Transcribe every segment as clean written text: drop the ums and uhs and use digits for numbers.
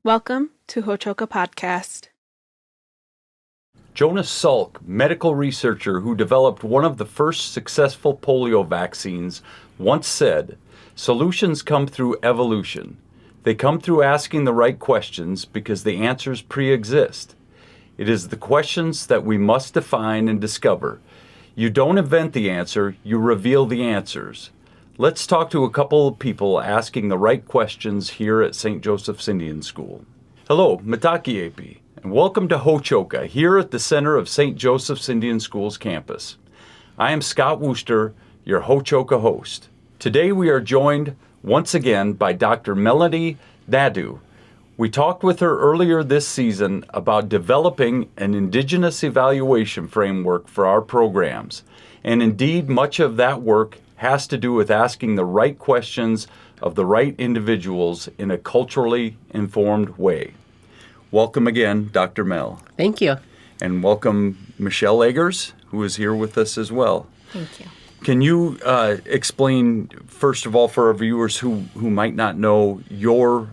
Welcome to Hochoka Podcast. Jonas Salk, medical researcher who developed one of the first successful polio vaccines, once said, "Solutions come through evolution. They come through asking the right questions because the answers pre-exist. It is the questions that we must define and discover. You don't invent the answer, you reveal the answers." Let's talk to a couple of people asking the right questions here at St. Joseph's Indian School. Hello, Matakiepi, and welcome to Hochoka here at the center of St. Joseph's Indian School's campus. I am Scott Wooster, your Hochoka host. Today we are joined once again by Dr. Melody Nadu. We talked with her earlier this season about developing an Indigenous evaluation framework for our programs, and indeed much of that work has to do with asking the right questions of the right individuals in a culturally informed way. Welcome again, Dr. Mel. Thank you. And welcome Michelle Eggers, who is here with us as well. Thank you. Can you explain, first of all, for our viewers who might not know, your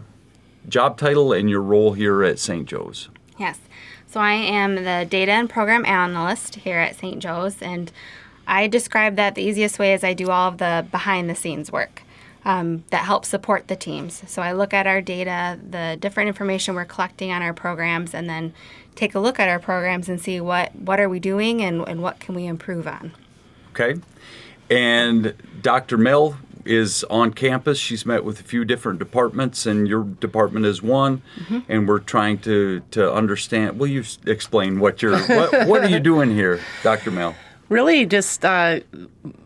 job title and your role here at St. Joe's? Yes. So I am the data and program analyst here at St. Joe's, and I describe that the easiest way is I do all of the behind-the-scenes work that helps support the teams. So I look at our data, the different information we're collecting on our programs, and then take a look at our programs and see what are we doing and what can we improve on. Okay. And Dr. Mel is on campus. She's met with a few different departments, and your department is one. Mm-hmm. And we're trying to understand. Will you explain what are you doing here, Dr. Mel? Really just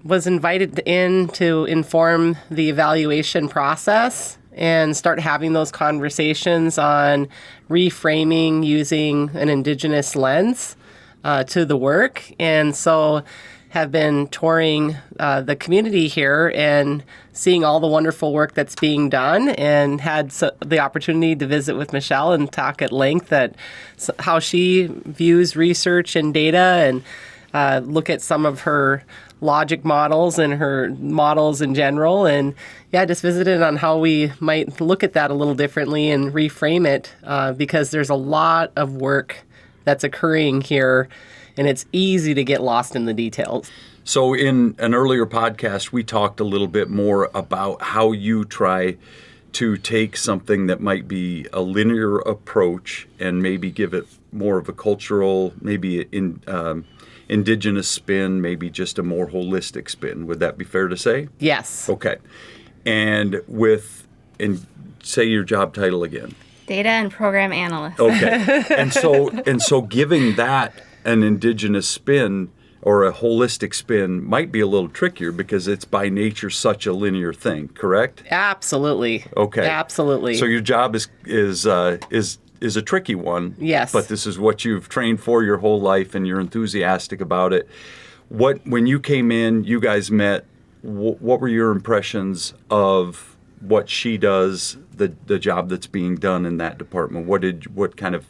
was invited in to inform the evaluation process and start having those conversations on reframing using an Indigenous lens to the work. And so have been touring the community here and seeing all the wonderful work that's being done, and had the opportunity to visit with Michelle and talk at length at how she views research and data, and look at some of her logic models and her models in general. And just visited on how we might look at that a little differently and reframe it because there's a lot of work that's occurring here, and it's easy to get lost in the details. So in an earlier podcast, we talked a little bit more about how you try to take something that might be a linear approach and maybe give it more of a cultural, maybe Indigenous spin, maybe just a more holistic spin. Would that be fair to say? Yes. Okay. And say your job title again. Data and program analyst. Okay. And so giving that an Indigenous spin or a holistic spin might be a little trickier because it's by nature such a linear thing, correct? Absolutely. Okay. Absolutely. So your job is a tricky one. Yes. But this is what you've trained for your whole life and you're enthusiastic about it. When you came in, you guys met, what were your impressions of what she does, the job that's being done in that department? What kind of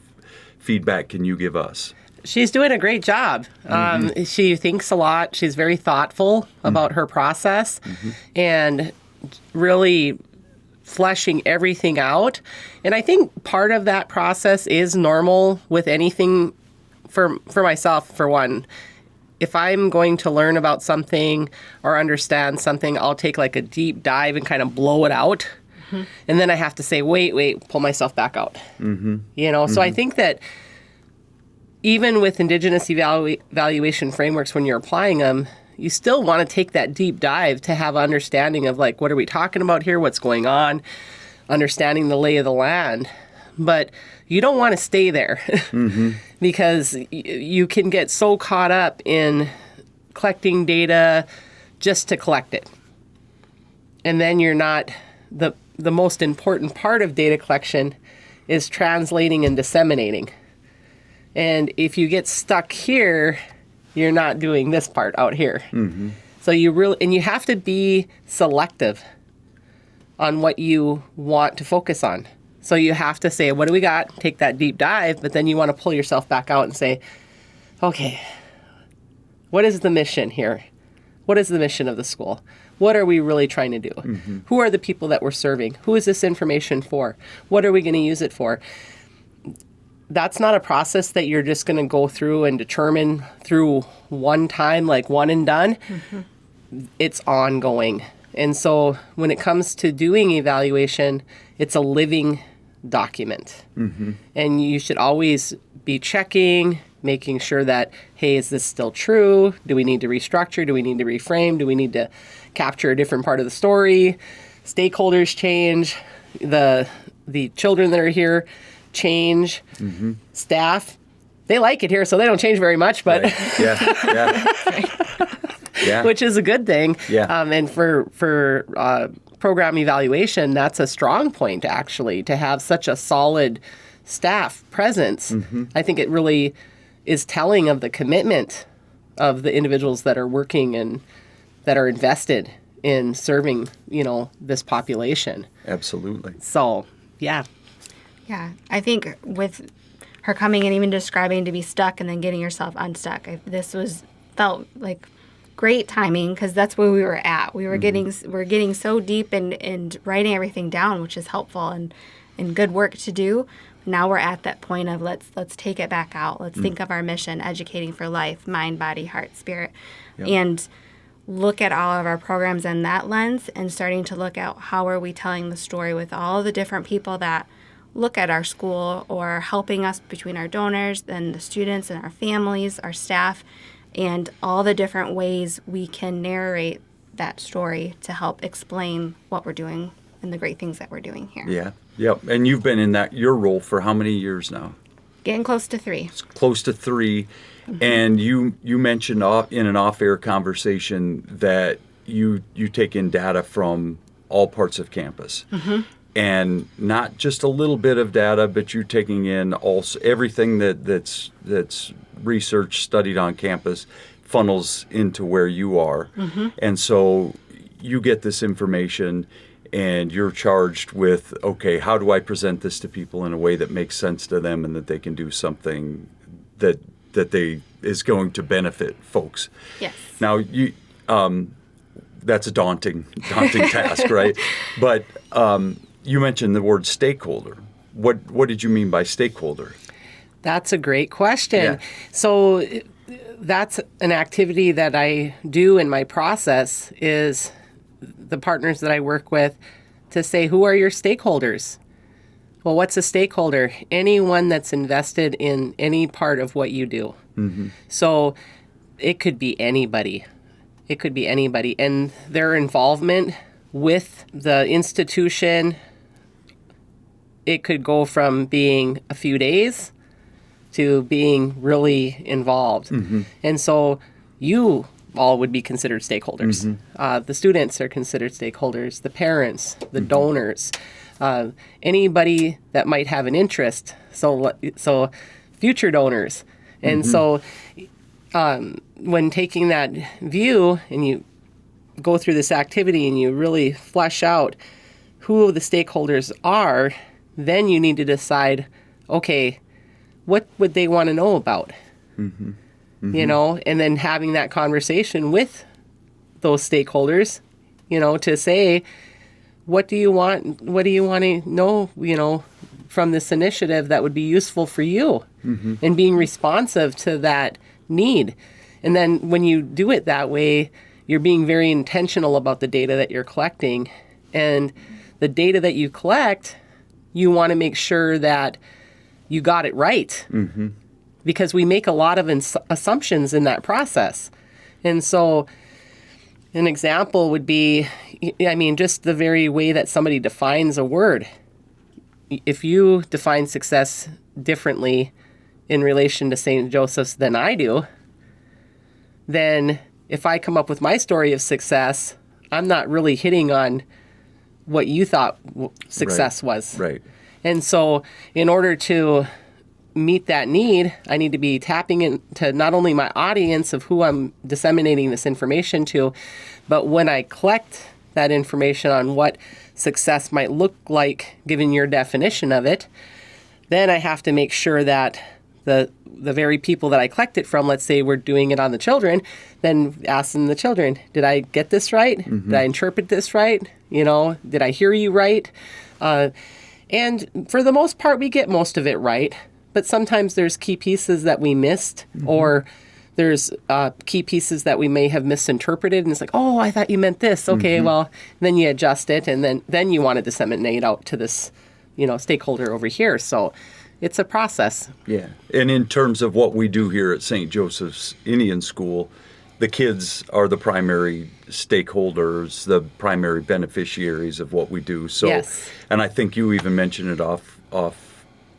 feedback can you give us? She's doing a great job. Mm-hmm. She thinks a lot. She's very thoughtful about her process, and really fleshing everything out. And I think part of that process is normal with anything. For myself, for one, if I'm going to learn about something or understand something, I'll take like a deep dive and kind of blow it out. Mm-hmm. And then I have to say, wait, pull myself back out. Mm-hmm. So I think that even with Indigenous evaluation frameworks, when you're applying them, you still want to take that deep dive to have understanding of like, what are we talking about here? What's going on? Understanding the lay of the land. But you don't want to stay there because you can get so caught up in collecting data just to collect it. And then you're not, the most important part of data collection is translating and disseminating. And if you get stuck here, you're not doing this part out here. Mm-hmm. So you have to be selective on what you want to focus on. So you have to say, what do we got? Take that deep dive, but then you want to pull yourself back out and say, okay, what is the mission here? What is the mission of the school? What are we really trying to do? Who are the people that we're serving? Who is this information for? What are we going to use it for? That's not a process that you're just going to go through and determine through one time, like one and done. It's ongoing. And so when it comes to doing evaluation, it's a living document. And you should always be checking, making sure that, hey, is this still true? Do we need to restructure? Do we need to reframe? Do we need to capture a different part of the story? Stakeholders change. The children that are here change. Staff, they like it here, so they don't change very much, but Right. Yeah. which is a good thing. Yeah. And for program evaluation, that's a strong point, actually, to have such a solid staff presence. I think it really is telling of the commitment of the individuals that are working and that are invested in serving, this population. Absolutely. So, yeah. Yeah, I think with her coming and even describing to be stuck and then getting herself unstuck, felt like great timing because that's where we were at. We were getting so deep and writing everything down, which is helpful and good work to do. Now we're at that point of let's take it back out. Let's think of our mission, educating for life, mind, body, heart, spirit, and look at all of our programs in that lens and starting to look at how are we telling the story with all the different people that look at our school or helping us between our donors and the students and our families, our staff, and all the different ways we can narrate that story to help explain what we're doing and the great things that we're doing here. Yeah. Yep. And you've been in your role for how many years now? Getting close to 3. It's close to 3. And you mentioned in an off-air conversation that you take in data from all parts of campus. And not just a little bit of data, but you're taking in also everything that's researched, studied on campus, funnels into where you are. And so you get this information and you're charged with, okay, how do I present this to people in a way that makes sense to them and that they can do something that is going to benefit folks. Yes. Now, that's a daunting task, right? But you mentioned the word stakeholder. What did you mean by stakeholder? That's a great question. Yeah. So that's an activity that I do in my process is the partners that I work with to say, who are your stakeholders? Well, what's a stakeholder? Anyone that's invested in any part of what you do. So it could be anybody. It could be anybody. And their involvement with the institution, it could go from being a few days to being really involved. And so you all would be considered stakeholders. The students are considered stakeholders, the parents, the donors, anybody that might have an interest. So future donors. And so when taking that view and you go through this activity and you really flesh out who the stakeholders are, then you need to decide, okay, what would they want to know about? And then having that conversation with those stakeholders, to say, what do you want to know, from this initiative that would be useful for you, and being responsive to that need. And then when you do it that way, you're being very intentional about the data that you're collecting. And the data that you collect, you want to make sure that you got it right. Because we make a lot of assumptions in that process. And so an example would be, just the very way that somebody defines a word. If you define success differently in relation to St. Joseph's than I do, then if I come up with my story of success, I'm not really hitting on what you thought success was. Right. And so in order to meet that need, I need to be tapping into not only my audience of who I'm disseminating this information to, but when I collect that information on what success might look like given your definition of it, then I have to make sure that the very people that I collect it from, let's say we're doing it on the children, then asking the children, did I get this right? Did I interpret this right? Did I hear you right? And for the most part, we get most of it right. But sometimes there's key pieces that we missed, or there's key pieces that we may have misinterpreted. And it's like, oh, I thought you meant this. Okay, well, then you adjust it, and then you want to disseminate out to this, stakeholder over here. So it's a process. Yeah. And in terms of what we do here at St. Joseph's Indian School, the kids are the primary stakeholders, the primary beneficiaries of what we do. So, yes. And I think you even mentioned it off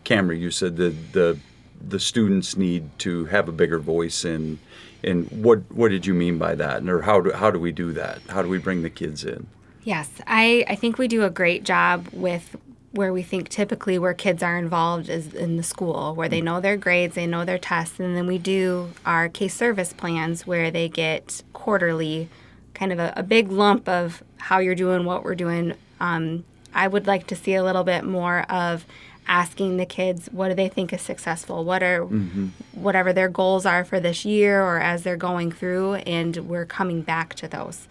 camera. You said that the students need to have a bigger voice in what did you mean by that? Or how do we do that? How do we bring the kids in? Yes, I think we do a great job with where we think typically where kids are involved is in the school, where they know their grades, they know their tests, and then we do our case service plans where they get quarterly kind of a big lump of how you're doing, what we're doing. I would like to see a little bit more of asking the kids what do they think is successful, what are whatever their goals are for this year or as they're going through, and we're coming back to those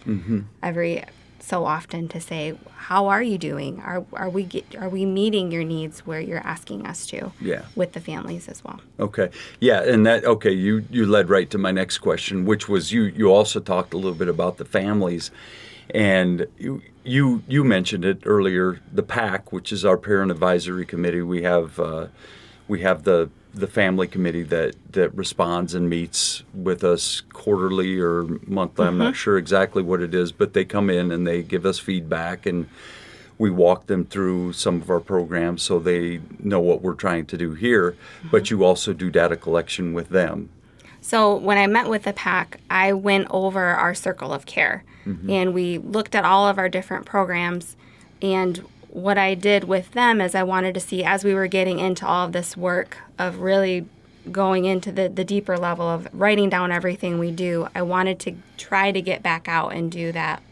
every so often to say, how are you doing? Are we meeting your needs where you're asking us to? Yeah. With the families as well. Okay. Yeah, and you led right to my next question, which was you also talked a little bit about the families, and you mentioned it earlier, the PAC, which is our parent advisory committee. We have the family committee that responds and meets with us quarterly or monthly. I'm not sure exactly what it is, but they come in and they give us feedback, and we walk them through some of our programs so they know what we're trying to do here. But you also do data collection with them. So when I met with the PAC, I went over our circle of care, and we looked at all of our different programs. And what I did with them is I wanted to see, as we were getting into all of this work of really going into the deeper level of writing down everything we do, I wanted to try to get back out and do that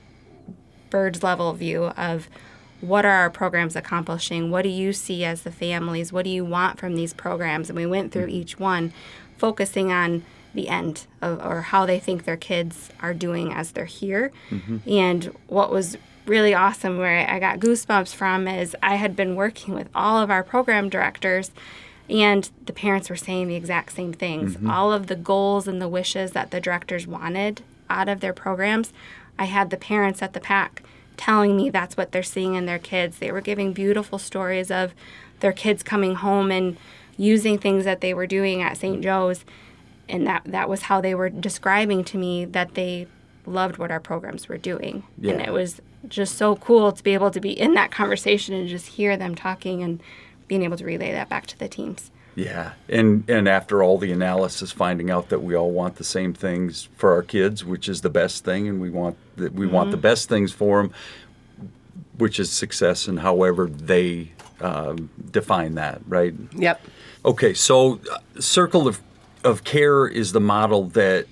bird's level view of what are our programs accomplishing? What do you see as the families? What do you want from these programs? And we went through each one, focusing on the end or how they think their kids are doing as they're here. And what was really awesome, where I got goosebumps from, is I had been working with all of our program directors, and the parents were saying the exact same things. All of the goals and the wishes that the directors wanted out of their programs, I had the parents at the PAC telling me that's what they're seeing in their kids. They were giving beautiful stories of their kids coming home and using things that they were doing at St. Joe's, and that was how they were describing to me that they loved what our programs were doing. Yeah. And it was just so cool to be able to be in that conversation and just hear them talking and being able to relay that back to the teams. Yeah, and after all the analysis, finding out that we all want the same things for our kids, which is the best thing, and we want the best things for them, which is success, and however they define that, right? Yep. Okay, so circle of care is the model that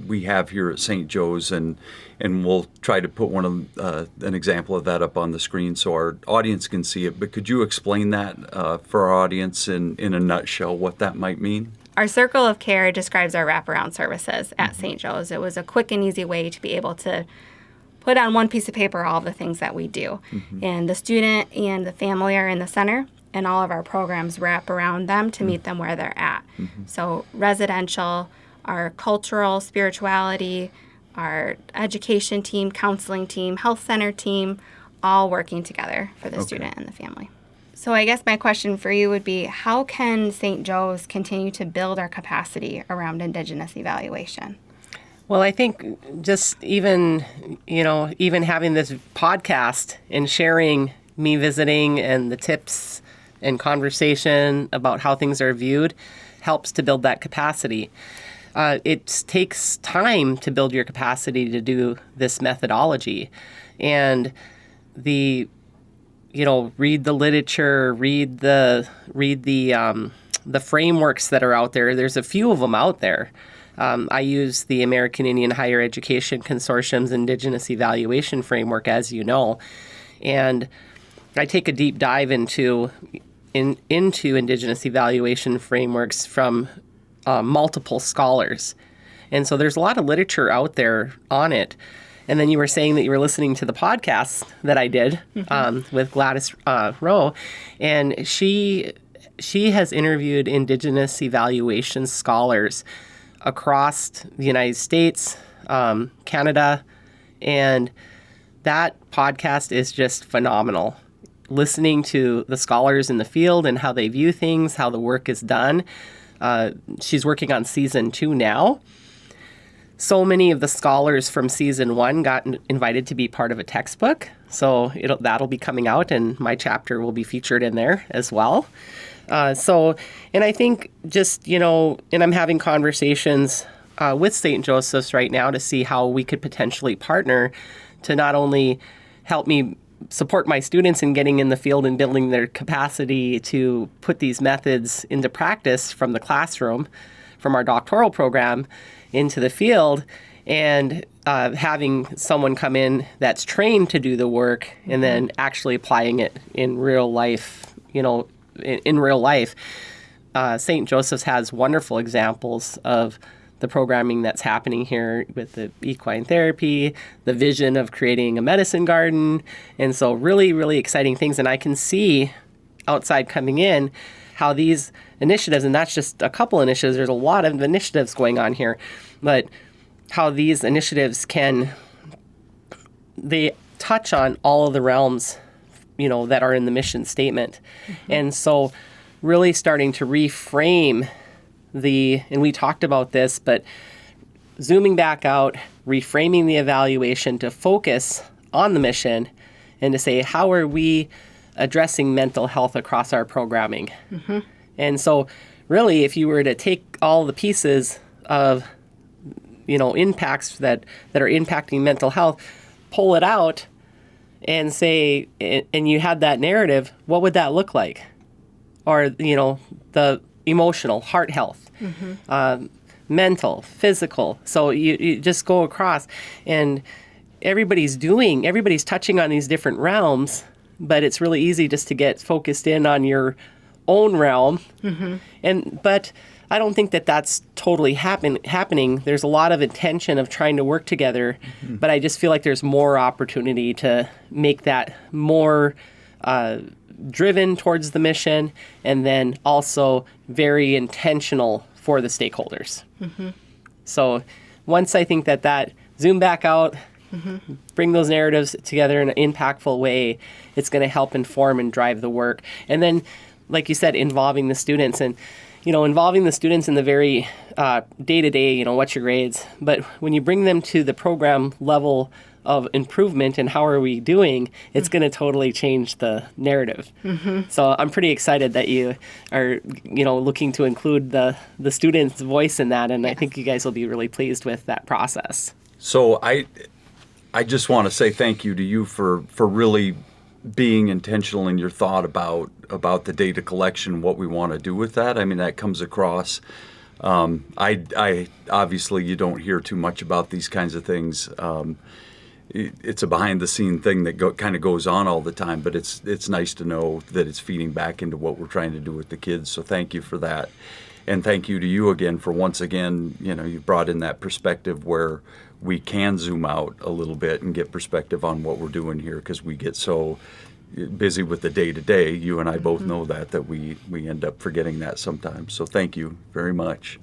we have here at St. Joe's, and we'll try to put an example of that up on the screen so our audience can see it. But could you explain that for our audience in a nutshell, what that might mean? Our circle of care describes our wraparound services at St. Joe's. It was a quick and easy way to be able to put on one piece of paper all of the things that we do. And the student and the family are in the center, and all of our programs wrap around them to meet them where they're at. So residential, our cultural, spirituality, our education team, counseling team, health center team, all working together for the student and the family. So I guess my question for you would be, how can St. Joe's continue to build our capacity around Indigenous evaluation? Well, I think just even having this podcast and sharing me visiting and the tips and conversation about how things are viewed helps to build that capacity. It takes time to build your capacity to do this methodology, and read the literature, read the frameworks that are out there. There's a few of them out there. I use the American Indian Higher Education Consortium's Indigenous Evaluation Framework, as you know, and I take a deep dive into into Indigenous evaluation frameworks from multiple scholars. And so there's a lot of literature out there on it. And then you were saying that you were listening to the podcast that I did with Gladys Rowe, and she has interviewed Indigenous evaluation scholars across the United States, Canada, and that podcast is just phenomenal. Listening to the scholars in the field and how they view things, how the work is done. She's working on season 2 now. So many of the scholars from season 1 got invited to be part of a textbook. So that'll be coming out, and my chapter will be featured in there as well. And I think just, and I'm having conversations with St. Joseph's right now to see how we could potentially partner to not only help me support my students in getting in the field and building their capacity to put these methods into practice from the classroom, from our doctoral program into the field, and having someone come in that's trained to do the work and then actually applying it in real life, in real life. St. Joseph's has wonderful examples of the programming that's happening here with the equine therapy, the vision of creating a medicine garden. And so really, really exciting things. And I can see outside coming in how these initiatives, and that's just a couple initiatives, there's a lot of initiatives going on here, but how these initiatives they touch on all of the realms, that are in the mission statement. And so really starting to reframe and we talked about this, but zooming back out, reframing the evaluation to focus on the mission and to say, how are we addressing mental health across our programming? And so really, if you were to take all the pieces of, impacts that are impacting mental health, pull it out and say, and you had that narrative, what would that look like? Or, the emotional, heart health, mental, physical. So you just go across, and everybody's touching on these different realms, but it's really easy just to get focused in on your own realm. But I don't think that that's totally happening. There's a lot of intention of trying to work together, but I just feel like there's more opportunity to make that more driven towards the mission, and then also very intentional for the stakeholders. So once I think that zoom back out, bring those narratives together in an impactful way, it's going to help inform and drive the work. And then, like you said, involving the students in the very day-to-day, what's your grades? But when you bring them to the program level of improvement and how are we doing, it's going to totally change the narrative. So I'm pretty excited that you are, looking to include the student's voice in that, and I think you guys will be really pleased with that process. So I just want to say thank you to you for really being intentional in your thought about the data collection, what we want to do with that. I mean, that comes across. I obviously you don't hear too much about these kinds of things. It's a behind-the-scene thing that kind of goes on all the time, but it's nice to know that it's feeding back into what we're trying to do with the kids. So thank you for that, and thank you to you again for once again, you brought in that perspective where we can zoom out a little bit and get perspective on what we're doing here, because we get so busy with the day-to-day. You and I both know that we end up forgetting that sometimes. So thank you very much,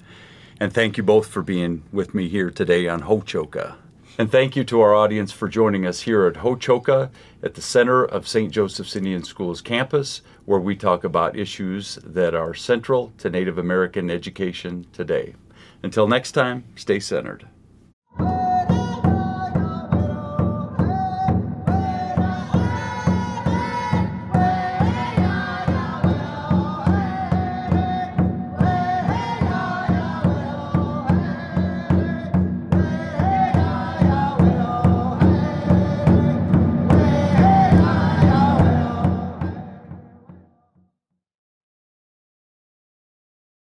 and thank you both for being with me here today on Ho-Choka. And thank you to our audience for joining us here at Ho-Choka at the center of St. Joseph's Indian Schools campus, where we talk about issues that are central to Native American education today. Until next time, stay centered.